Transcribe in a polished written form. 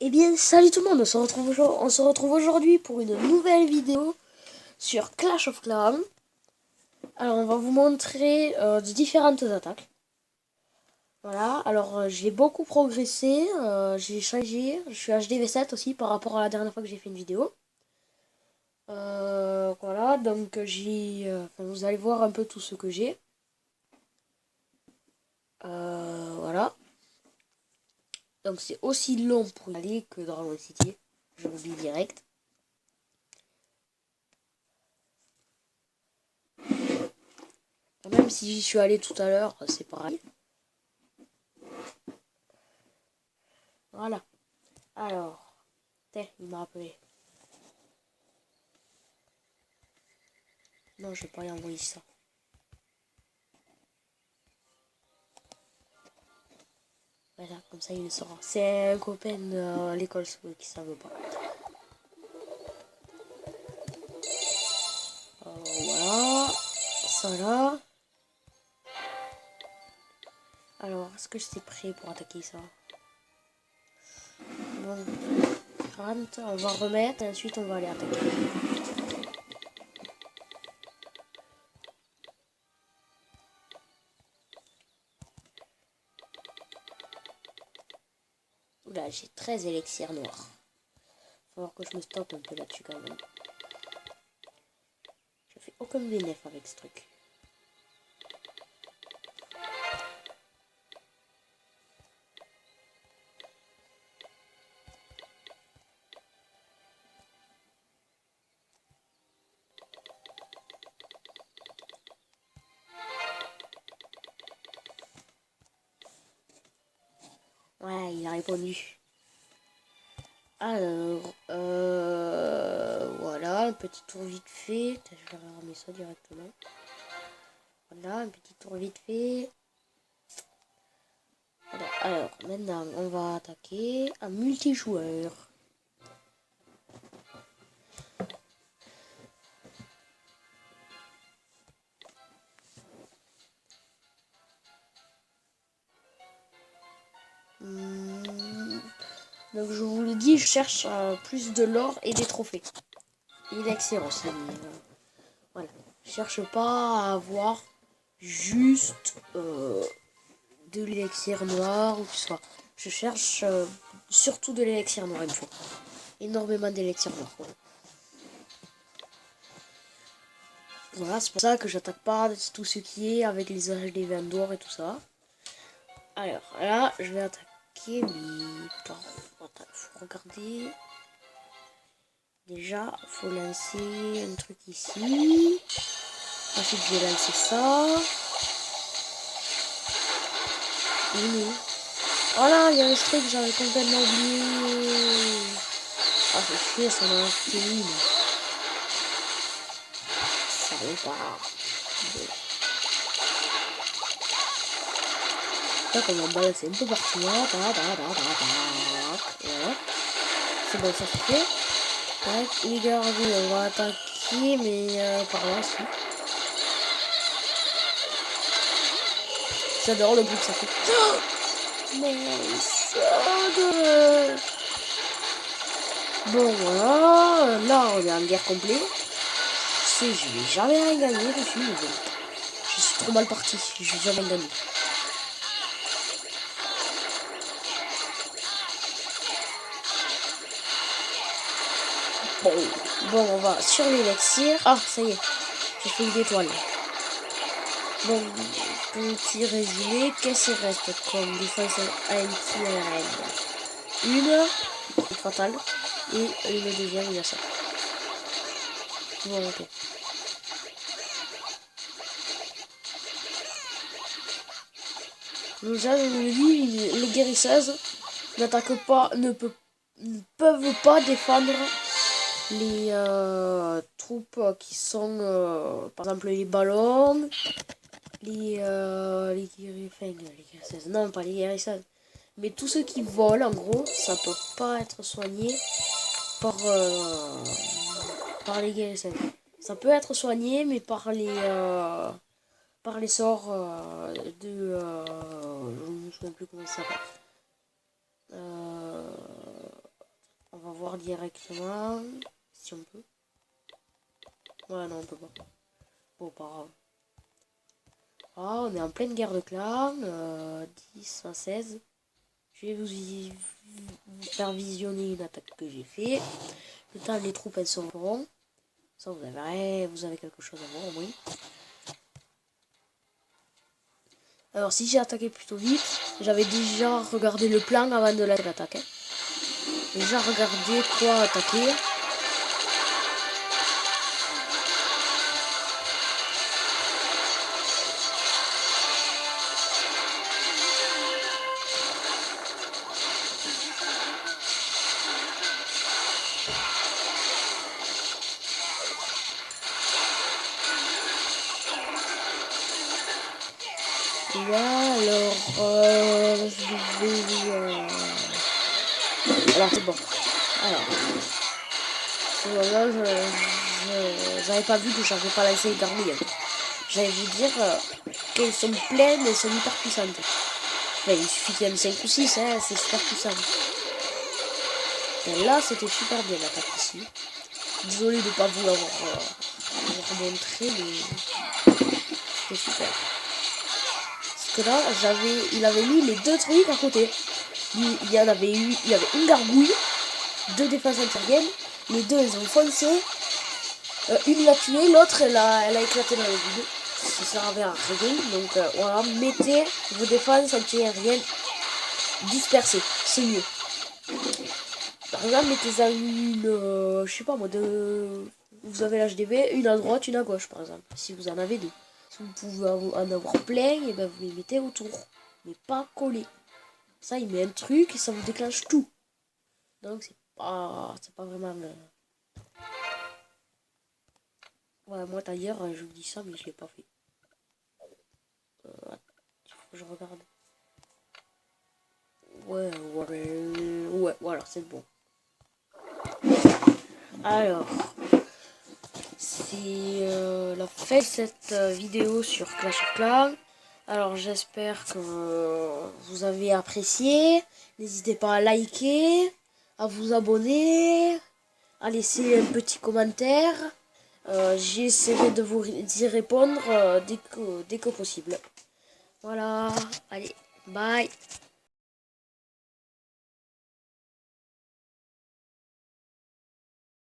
Eh bien, salut tout le monde, on se retrouve aujourd'hui pour une nouvelle vidéo sur Clash of Clans. Alors, on va vous montrer de différentes attaques. Voilà, alors j'ai beaucoup progressé, j'ai changé, je suis HDV7 aussi par rapport à la dernière fois que j'ai fait une vidéo. Voilà, donc vous allez voir un peu tout ce que j'ai. Voilà. Donc c'est aussi long pour y aller que Dragon City, je vous le dis direct. Même si j'y suis allé tout à l'heure, c'est pareil. Voilà. Alors, il m'a appelé. Non, je vais pas lui envoyer ça. Voilà, comme ça il le saura. C'est un copain de l'école qui savent pas. Voilà. Ça là. Alors, est-ce que j'étais prêt pour attaquer ça? Bon, 30, on va remettre et ensuite on va aller attaquer. Oula, j'ai 13 élixirs noirs. Faut falloir que je me stoppe un peu là-dessus quand même. Je fais aucun bénéfice avec ce truc. Ouais, il a répondu. Alors, voilà, un petit tour vite fait. Je vais ramener ça directement. Voilà, un petit tour vite fait. Voilà, alors, maintenant, on va attaquer un multijoueur. Donc, je vous le dis, je cherche plus de l'or et des trophées. Et l'élixir aussi. Voilà. Je cherche pas à avoir juste de l'élixir noir ou que ce soit. Je cherche surtout de l'élixir noir, il me faut. Énormément d'élixir noir. Voilà, c'est pour ça que j'attaque pas tout ce qui est avec les vins d'or et tout ça. Alors là, je vais attaquer, mais faut regarder. Déjà, faut lancer un truc ici. Ensuite, je vais lancer ça. Voilà, il y a un truc, j'avais complètement oublié. Ah, c'est chier, ça m'a fini. Ça va pas. Là, on va balancer un peu partout. Voilà. C'est bon, ça c'est fait. Tac, regardez, on va attaquer, mais par là aussi. J'adore le bruit que ça fait. Mais bon, voilà. Là, on est en guerre complète. Je vais jamais rien gagner dessus. Mais bon. Je suis trop mal parti. Je vais jamais gagner. Bon, on va sur l'élixir. Ah, ça y est. J'ai fait une étoile. Bon, petit résumé. Qu'est-ce qu'il reste comme défense anti-aérienne? Une fatale. Et une deuxième, il y a ça. Bon, ok. Déjà, je vous le dis, les guérisseuses n'attaquent pas, ne peuvent pas défendre les troupes qui sont, par exemple, les ballons, les guérisseuses. Non, pas les guérisseuses. Mais tous ceux qui volent, en gros, ça peut pas être soigné par, par les guérisseuses. Ça peut être soigné, mais par les sorts je ne me souviens plus comment ça s'appelle. voir directement. Si on peut. Ouais, non, on peut pas. Bon, pas grave. Ah, on est en pleine guerre de clans. 10 à 16. Je vais vous faire visionner une attaque que j'ai fait. Le temps, les troupes, elles sont. Ça, vous avez quelque chose à voir au moins. Alors, si j'ai attaqué plutôt vite, j'avais déjà regardé le plan avant de l'attaque. Hein. Déjà regardé quoi attaquer. Ouais, alors, je vais... Alors, c'est bon. Alors, là, j'avais pas vu que j'avais pas laissé les garder. J'allais vous dire qu'elles sont pleines, elles sont hyper puissantes. Enfin, il suffit qu'il y en ait 5 ou 6, hein, c'est super puissant. Et là, c'était super bien l'attaque ici. Désolé de ne pas vous l'avoir montré, mais c'était super. Parce que là, il avait mis les deux trucs à côté. Il y avait une gargouille, 2 défenses aériennes. Les deux, elles ont foncé. Une l'a tué, l'autre, elle a éclaté dans le vide. Ça servait à rien. Donc voilà, mettez vos défenses anti-aériennes dispersées. C'est mieux. Par exemple, mettez-en une, je sais pas moi, vous avez l'HDV, une à droite, une à gauche par exemple. Si vous en avez 2. Si vous pouvez en avoir plein, et ben vous les mettez autour. Mais pas collés. Ça, il met un truc et ça vous déclenche tout. Donc c'est pas vraiment... Ouais, moi d'ailleurs, je vous dis ça, mais je l'ai pas fait. Il faut que je regarde. Ouais, voilà, c'est bon. Alors, c'est la fin de cette vidéo sur Clash of Clans. Alors, j'espère que vous avez apprécié. N'hésitez pas à liker, à vous abonner, à laisser un petit commentaire. J'essaierai de vous y répondre dès que possible. Voilà, allez, bye.